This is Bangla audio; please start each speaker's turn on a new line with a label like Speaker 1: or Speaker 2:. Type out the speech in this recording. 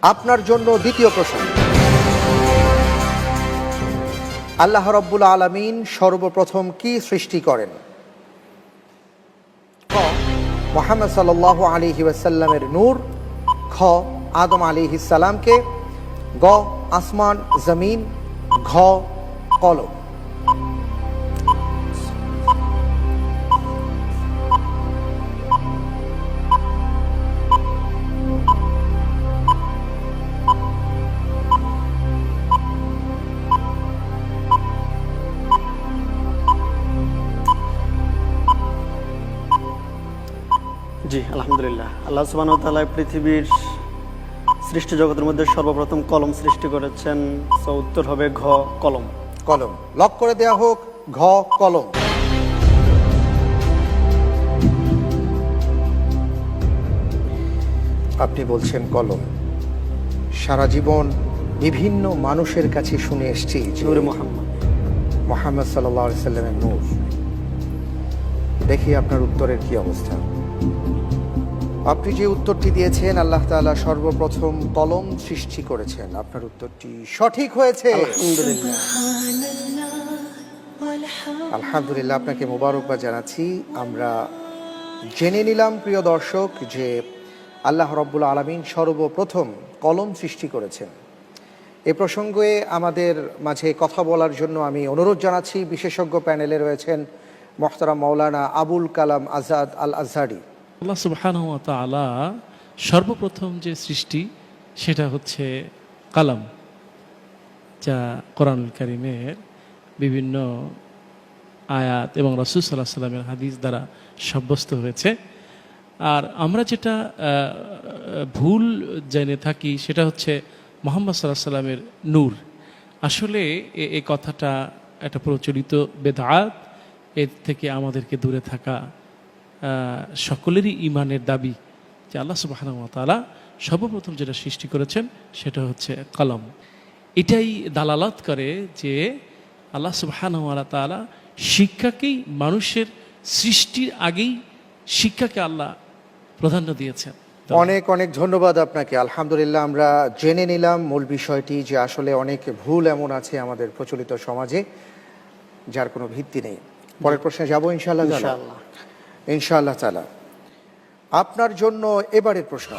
Speaker 1: আপনার জন্য দ্বিতীয় প্রশ্ন। আল্লাহ রাব্বুল আলামিন সর্বপ্রথম কি সৃষ্টি করেন? ক, মুহাম্মদ সাল্লাল্লাহু আলাইহি ওয়াসাল্লামের নূর। খ, আদম আলাইহিস সালামকে। গ, আসমান জমিন। ঘ, কলম।
Speaker 2: জি, আলহামদুলিল্লাহ। আল্লাহ সুবহানাহু ওয়া তাআলা পৃথিবীর সৃষ্টি জগতের মধ্যে সর্বপ্রথম কলম সৃষ্টি করেছেন। সো উত্তর হবে ঘ, কলম।
Speaker 1: কলম লক করে দেয়া হোক। ঘ, কলম। আপনি বলছেন কলম। সারা জীবন বিভিন্ন মানুষের কাছে শুনে এসেছি
Speaker 2: নূরে মুহাম্মদ।
Speaker 1: মুহাম্মদ সাল্লাল্লাহু আলাইহি সাল্লামের নূর। দেখি আপনার উত্তরের কি অবস্থা। আপনি যে উত্তরটি দিয়েছেন, আল্লাহ তাআলা সর্বপ্রথম কলম সৃষ্টি করেছেন, আপনার উত্তরটি সঠিক হয়েছে।
Speaker 2: আলহামদুলিল্লাহ।
Speaker 1: আলহামদুলিল্লাহ, আপনাকে মোবারকবাদ জানাচ্ছি। আমরা জেনে নিলাম প্রিয় দর্শক যে আল্লাহ রাব্বুল আলামিন সর্বপ্রথম কলম সৃষ্টি করেছেন। এ প্রসঙ্গে আমাদের মাঝে কথা বলার জন্য আমি অনুরোধ জানাচ্ছি, বিশেষজ্ঞ প্যানেলে রয়েছেন মোহতারাম মাওলানা আবুল কালাম আজাদ আল আজহারি।
Speaker 3: আল্লাহ সুবহানাহু ওয়া তাআলা সর্বপ্রথম যে সৃষ্টি সেটা হচ্ছে কালাম, যা কোরআনুল কারীমের বিভিন্ন আয়াত এবং রাসূল সাল্লাল্লাহু আলাইহি সাল্লামের হাদিস দ্বারা সাব্যস্ত হয়েছে। আর আমরা যেটা ভুল জেনে থাকি সেটা হচ্ছে মুহাম্মদ সাল্লাল্লাহু আলাইহি সাল্লামের নূর। আসলে এই কথাটা একটা প্রচলিত বেদআত। এর থেকে আমাদেরকে দূরে থাকা সকলেরই ঈমানের দাবি যে আল্লাহ সুবহানাহু ওয়া তাআলা সর্বপ্রথম যেটা সৃষ্টি করেছেন সেটা হচ্ছে কলম। এটাই দালালাত করে যে আল্লাহ সুবহানাহু ওয়া তাআলা শিক্ষাকেই মানুষের সৃষ্টির আগেই শিক্ষাকে আল্লাহ প্রাধান্য দিয়েছেন।
Speaker 1: অনেক অনেক ধন্যবাদ আপনাকে। আলহামদুলিল্লাহ, আমরা জেনে নিলাম মূল বিষয়টি যে আসলে অনেক ভুল এমন আছে আমাদের প্রচলিত সমাজে যার কোনো ভিত্তি নেই। পরের প্রশ্নে যাবো ইনশাআল্লাহ।
Speaker 2: ইনশাআল্লাহ।
Speaker 1: ইনশাআল্লাহ তাআলা। আপনার জন্য এবারের প্রশ্ন।